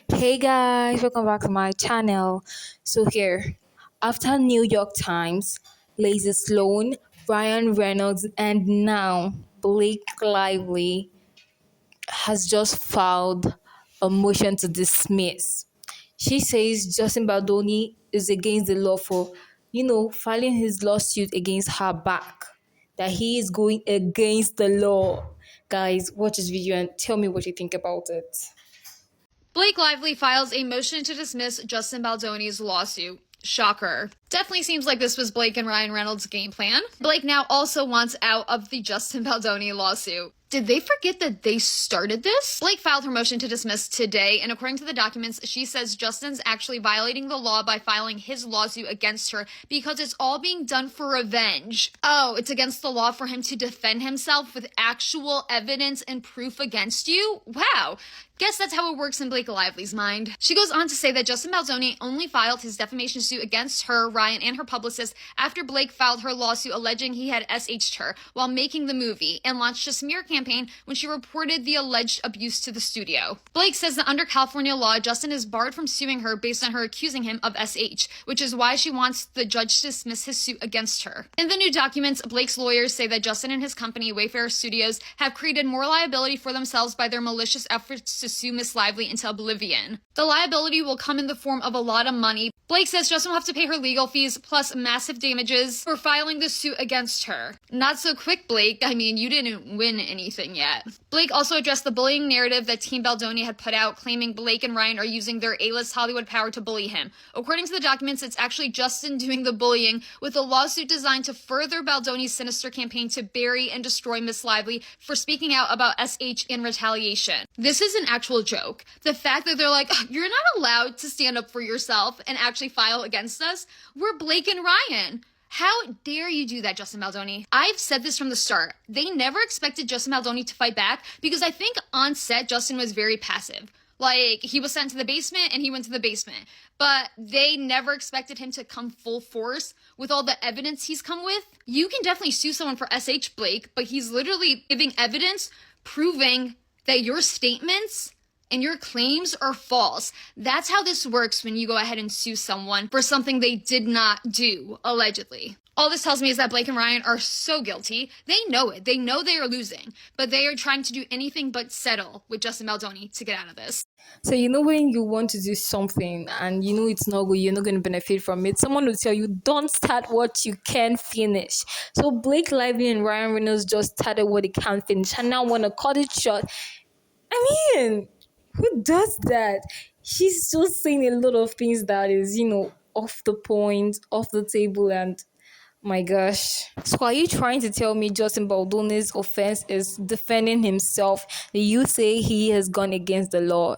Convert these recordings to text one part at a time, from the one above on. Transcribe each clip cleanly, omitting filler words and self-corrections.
Hey guys, welcome back to my channel. After New York Times, Lazy Sloan, Ryan Reynolds, and now Blake Lively has just filed a motion to dismiss. She says Justin Baldoni is against the law for, filing his lawsuit against her back. That he is going against the law. Guys, watch this video and tell me what you think about it. Blake Lively files a motion to dismiss Justin Baldoni's lawsuit. Shocker. Definitely seems like this was Blake and Ryan Reynolds' game plan. Blake now also wants out of the Justin Baldoni lawsuit. Did they forget that they started this? Blake filed her motion to dismiss today, and according to the documents, she says Justin's actually violating the law by filing his lawsuit against her because it's all being done for revenge. Oh, it's against the law for him to defend himself with actual evidence and proof against you? Wow. Guess that's how it works in Blake Lively's mind. She goes on to say that Justin Baldoni only filed his defamation suit against her, Ryan, and her publicist after Blake filed her lawsuit alleging he had SH'd her while making the movie and launched a smear campaign when she reported the alleged abuse to the studio. Blake says that under California law, Justin is barred from suing her based on her accusing him of SH, which is why she wants the judge to dismiss his suit against her. In the new documents, Blake's lawyers say that Justin and his company, Wayfarer Studios, have created more liability for themselves by their malicious efforts to sue Miss Lively into oblivion. The liability will come in the form of a lot of money. Blake says Justin will have to pay her legal fees plus massive damages for filing the suit against her. Not so quick, Blake. I mean, you didn't win anything yet. Blake also addressed the bullying narrative that Team Baldoni had put out, claiming Blake and Ryan are using their A-list Hollywood power to bully him. According to the documents, it's actually Justin doing the bullying, with a lawsuit designed to further Baldoni's sinister campaign to bury and destroy Miss Lively for speaking out about SH in retaliation. This is an actual joke. The fact that they're like, you're not allowed to stand up for yourself and actually file against us. We're Blake and Ryan. How dare you do that, Justin Baldoni? I've said this from the start. They never expected Justin Baldoni to fight back because I think on set, Justin was very passive. Like, he was sent to the basement and he went to the basement. But they never expected him to come full force with all the evidence he's come with. You can definitely sue someone for SH, Blake, but he's literally giving evidence proving that your statements and your claims are false. That's how this works when you go ahead and sue someone for something they did not do, allegedly. All this tells me is that Blake and Ryan are so guilty. They know it. They know they are losing, but they are trying to do anything but settle with Justin Baldoni to get out of this. So when you want to do something and it's not good, you're not going to benefit from it. Someone will tell you, don't start what you can finish. So Blake Lively and Ryan Reynolds just started what they can't finish and now want to cut it short. I mean, who does that? She's just saying a lot of things that is, off the point, off the table, and my gosh. So are you trying to tell me Justin Baldoni's offense is defending himself? You say he has gone against the law.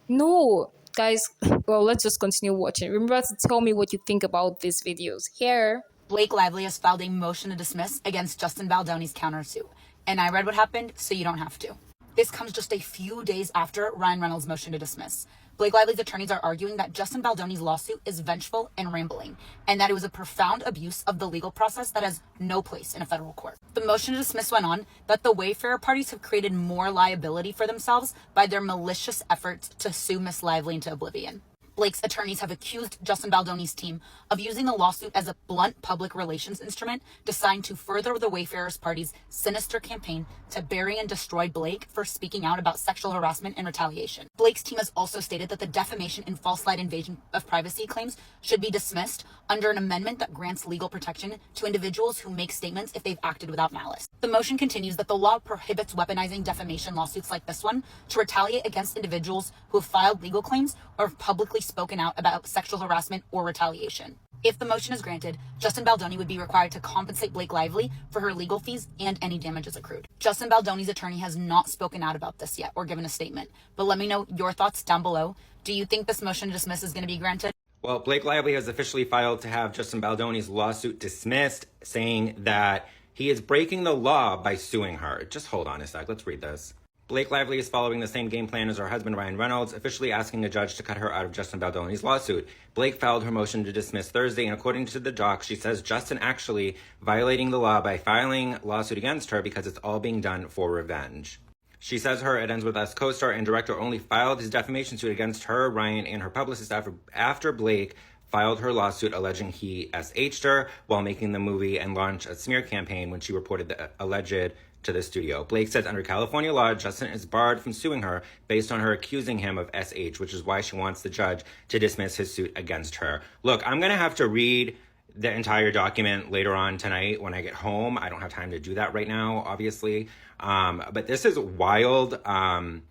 No. Guys, well, let's just continue watching. Remember to tell me what you think about these videos here. Blake Lively has filed a motion to dismiss against Justin Baldoni's countersuit. And I read what happened, so you don't have to. This comes just a few days after Ryan Reynolds' motion to dismiss. Blake Lively's attorneys are arguing that Justin Baldoni's lawsuit is vengeful and rambling, and that it was a profound abuse of the legal process that has no place in a federal court. The motion to dismiss went on that the Wayfarer parties have created more liability for themselves by their malicious efforts to sue Miss Lively into oblivion. Blake's attorneys have accused Justin Baldoni's team of using the lawsuit as a blunt public relations instrument designed to further the Wayfarers party's sinister campaign to bury and destroy Blake for speaking out about sexual harassment and retaliation. Blake's team has also stated that the defamation and false light invasion of privacy claims should be dismissed under an amendment that grants legal protection to individuals who make statements if they've acted without malice. The motion continues that the law prohibits weaponizing defamation lawsuits like this one to retaliate against individuals who have filed legal claims or have publicly spoken out about sexual harassment or retaliation. If the motion is granted, Justin Baldoni would be required to compensate Blake Lively for her legal fees and any damages accrued. Justin Baldoni's attorney has not spoken out about this yet or given a statement, but let me know your thoughts down below. Do you think this motion to dismiss is going to be granted? Well, Blake Lively has officially filed to have Justin Baldoni's lawsuit dismissed, saying that he is breaking the law by suing her. Just hold on a sec. Let's read this. Blake Lively is following the same game plan as her husband Ryan Reynolds, officially asking a judge to cut her out of Justin Baldoni's lawsuit. Blake filed her motion to dismiss Thursday, and according to the doc, she says Justin actually violating the law by filing lawsuit against her because it's all being done for revenge. She says her It Ends With Us co-star and director only filed his defamation suit against her, Ryan, and her publicist after Blake filed her lawsuit alleging he SH'd her while making the movie and launched a smear campaign when she reported the alleged to the studio. Blake says under California law, Justin is barred from suing her based on her accusing him of SH, which is why she wants the judge to dismiss his suit against her. Look, I'm going to have to read the entire document later on tonight when I get home. I don't have time to do that right now, obviously. But this is wild. I'm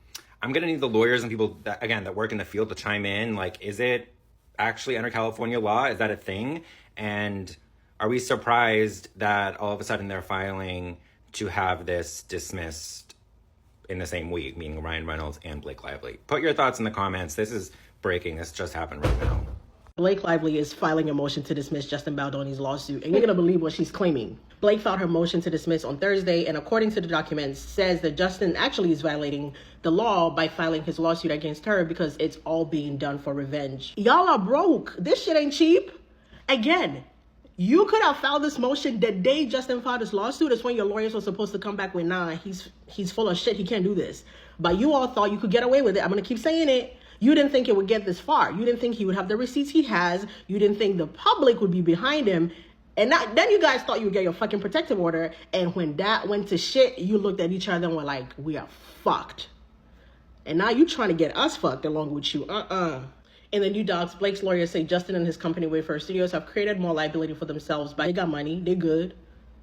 going to need the lawyers and people that work in the field to chime in. Like, is it actually under California law? Is that a thing? And are we surprised that all of a sudden they're filing to have this dismissed in the same week, meaning Ryan Reynolds and Blake Lively? Put your thoughts in the comments. This is breaking. This just happened right now. Blake Lively is filing a motion to dismiss Justin Baldoni's lawsuit, and you're going to believe what she's claiming. Blake filed her motion to dismiss on Thursday, and according to the documents, says that Justin actually is violating the law by filing his lawsuit against her because it's all being done for revenge. Y'all are broke. This shit ain't cheap. Again, you could have filed this motion the day Justin filed his lawsuit. Is when your lawyers were supposed to come back with, nah, he's full of shit. He can't do this. But you all thought you could get away with it. I'm going to keep saying it. You didn't think it would get this far. You didn't think he would have the receipts he has. You didn't think the public would be behind him. And then you guys thought you would get your fucking protective order. And when that went to shit, you looked at each other and were like, we are fucked. And now you trying to get us fucked along with you. In the new docs, Blake's lawyers say Justin and his company Wayfarer Studios have created more liability for themselves, but they got money. They're good.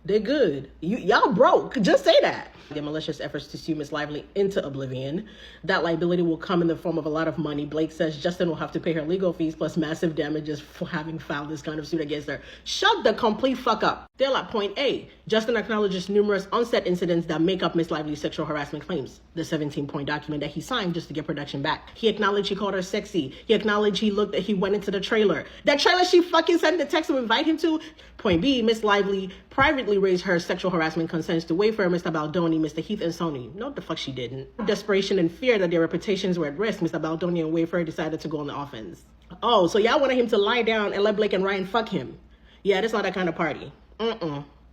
They're good. Y'all broke. Just say that. Their malicious efforts to sue Miss Lively into oblivion. That liability will come in the form of a lot of money. Blake says Justin will have to pay her legal fees plus massive damages for having filed this kind of suit against her. Shut the complete fuck up. They're at point A. Justin acknowledges numerous on-set incidents that make up Miss Lively's sexual harassment claims. The 17-point document that he signed just to get production back. He acknowledged he called her sexy. He acknowledged he went into the trailer. That trailer she fucking sent the text to invite him to. Point B, Miss Lively privately raised her sexual harassment concerns to Wayfarer, Mr. Baldoni, Mr. Heath, and Sony. No, the fuck she didn't. Desperation and fear that their reputations were at risk, Mr. Baldoni and Wayfarer decided to go on the offense. Oh, so y'all wanted him to lie down and let Blake and Ryan fuck him. Yeah, that's not that kind of party.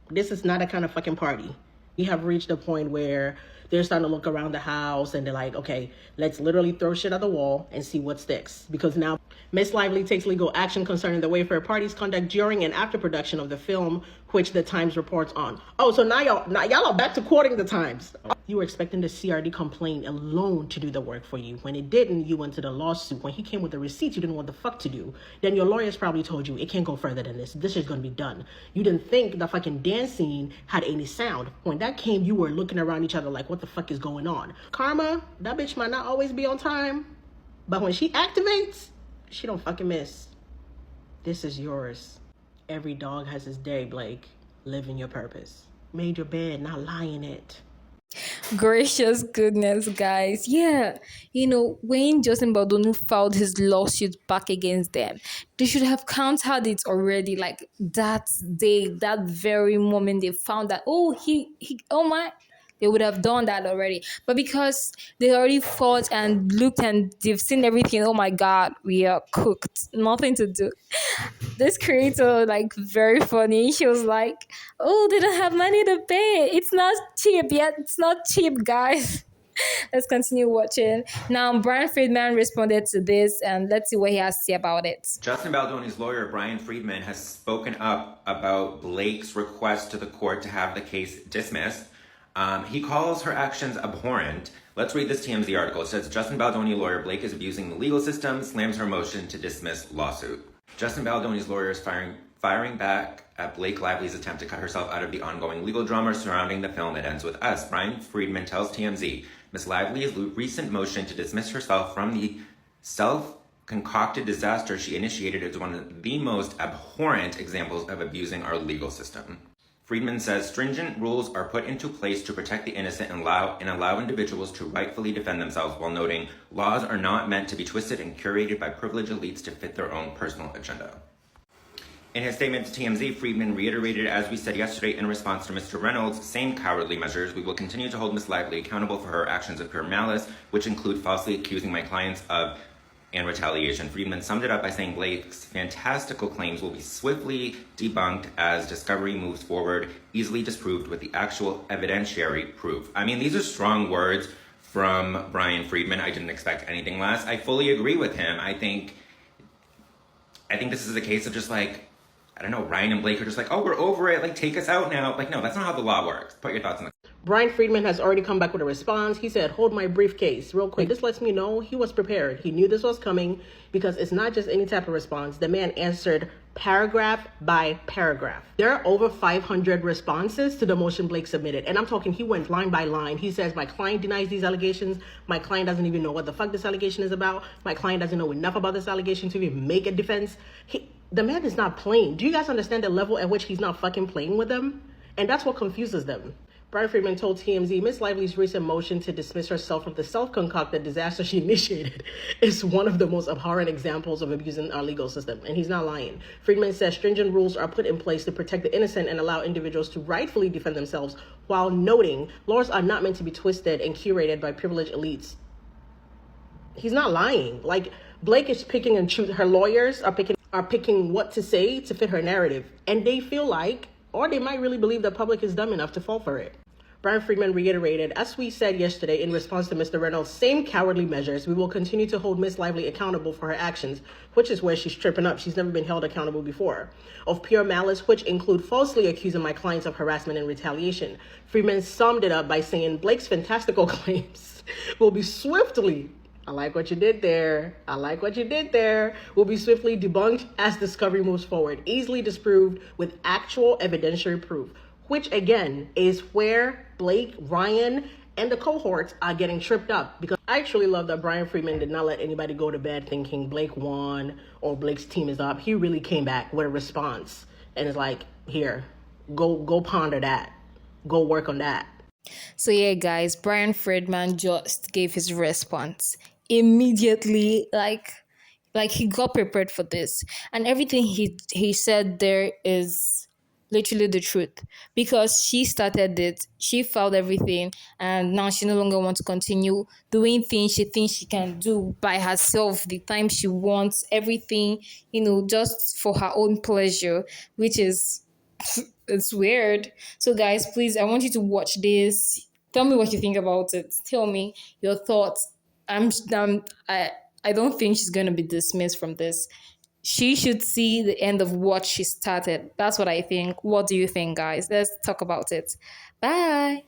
This is not a kind of fucking party. We have reached a point where they're starting to look around the house and they're like, okay, let's literally throw shit at the wall and see what sticks. Because now Miss Lively takes legal action concerning the Wayfarer party's conduct during and after production of the film, which the Times reports on. Oh, so now y'all are back to quoting the Times. You were expecting the CRD complaint alone to do the work for you. When it didn't, you went to the lawsuit. When he came with the receipts, you didn't know what the fuck to do. Then your lawyers probably told you, it can't go further than this. This is going to be done. You didn't think the fucking dance scene had any sound. When that came, you were looking around each other like, what the fuck is going on? Karma, that bitch might not always be on time. But when she activates, she don't fucking miss. This is yours. Every dog has his day, Blake. Live in your purpose. Made your bed, not lie in it. Gracious goodness, guys. Yeah, when Justin Baldoni filed his lawsuit back against them, they should have countered it already. Like that day, that very moment they found that, they would have done that already. But because they already fought and looked and they've seen everything, oh my God, we are cooked. Nothing to do. This creator, very funny. She was like, oh, they don't have money to pay. It's not cheap yet. It's not cheap, guys. Let's continue watching. Now, Brian Friedman responded to this, and let's see what he has to say about it. Justin Baldoni's lawyer, Brian Friedman, has spoken up about Blake's request to the court to have the case dismissed. He calls her actions abhorrent. Let's read this TMZ article. It says, Justin Baldoni lawyer Blake is abusing the legal system, slams her motion to dismiss lawsuit. Justin Baldoni's lawyer is firing back at Blake Lively's attempt to cut herself out of the ongoing legal drama surrounding the film It Ends With Us. Brian Friedman tells TMZ, Ms. Lively's recent motion to dismiss herself from the self-concocted disaster she initiated is one of the most abhorrent examples of abusing our legal system. Friedman says stringent rules are put into place to protect the innocent and allow individuals to rightfully defend themselves, while noting laws are not meant to be twisted and curated by privileged elites to fit their own personal agenda. In his statement to TMZ, Friedman reiterated, as we said yesterday in response to Mr. Reynolds' same cowardly measures, we will continue to hold Ms. Lively accountable for her actions of pure malice, which include falsely accusing my clients of and retaliation. Friedman summed it up by saying Blake's fantastical claims will be swiftly debunked as discovery moves forward, easily disproved with the actual evidentiary proof. I mean, these are strong words from Brian Friedman. I didn't expect anything less. I fully agree with him. I think this is a case of just like, I don't know, Ryan and Blake are just like, oh, we're over it. Like, take us out now. Like, no, that's not how the law works. Put your thoughts in the... Brian Friedman has already come back with a response. He said, hold my briefcase real quick. This lets me know he was prepared. He knew this was coming because it's not just any type of response. The man answered paragraph by paragraph. There are over 500 responses to the motion Blake submitted. And I'm talking, he went line by line. He says, my client denies these allegations. My client doesn't even know what the fuck this allegation is about. My client doesn't know enough about this allegation to even make a defense. The man is not playing. Do you guys understand the level at which he's not fucking playing with them? And that's what confuses them. Brian Friedman told TMZ Miss Lively's recent motion to dismiss herself from the self-concocted disaster she initiated is one of the most abhorrent examples of abusing our legal system. And he's not lying. Friedman says stringent rules are put in place to protect the innocent and allow individuals to rightfully defend themselves, while noting laws are not meant to be twisted and curated by privileged elites. He's not lying. Like, Blake is picking and choosing. Her lawyers are picking what to say to fit her narrative. And they feel like, or they might really believe the public is dumb enough to fall for it. Brian Friedman reiterated, as we said yesterday in response to Mr. Reynolds' same cowardly measures, we will continue to hold Miss Lively accountable for her actions, which is where she's tripping up. She's never been held accountable before. Of pure malice, which include falsely accusing my clients of harassment and retaliation. Friedman summed it up by saying Blake's fantastical claims will be swiftly, I like what you did there. I like what you did there. Will be swiftly debunked as discovery moves forward, easily disproved with actual evidentiary proof, which again is where Blake, Ryan, and the cohorts are getting tripped up. Because I actually love that Brian Friedman did not let anybody go to bed thinking Blake won or Blake's team is up. He really came back with a response and is like, here, go ponder that. Go work on that. So yeah, guys, Brian Friedman just gave his response immediately, like he got prepared for this, and everything he said there is literally the truth, because she started it, she filed everything, and now she no longer wants to continue doing things she thinks she can do by herself the time she wants, everything, just for her own pleasure, which is it's weird. So guys, please, I want you to watch this. Tell me what you think about it. Tell me your thoughts. I don't think she's gonna be dismissed from this. She should see the end of what she started. That's what I think. What do you think, guys? Let's talk about it. Bye.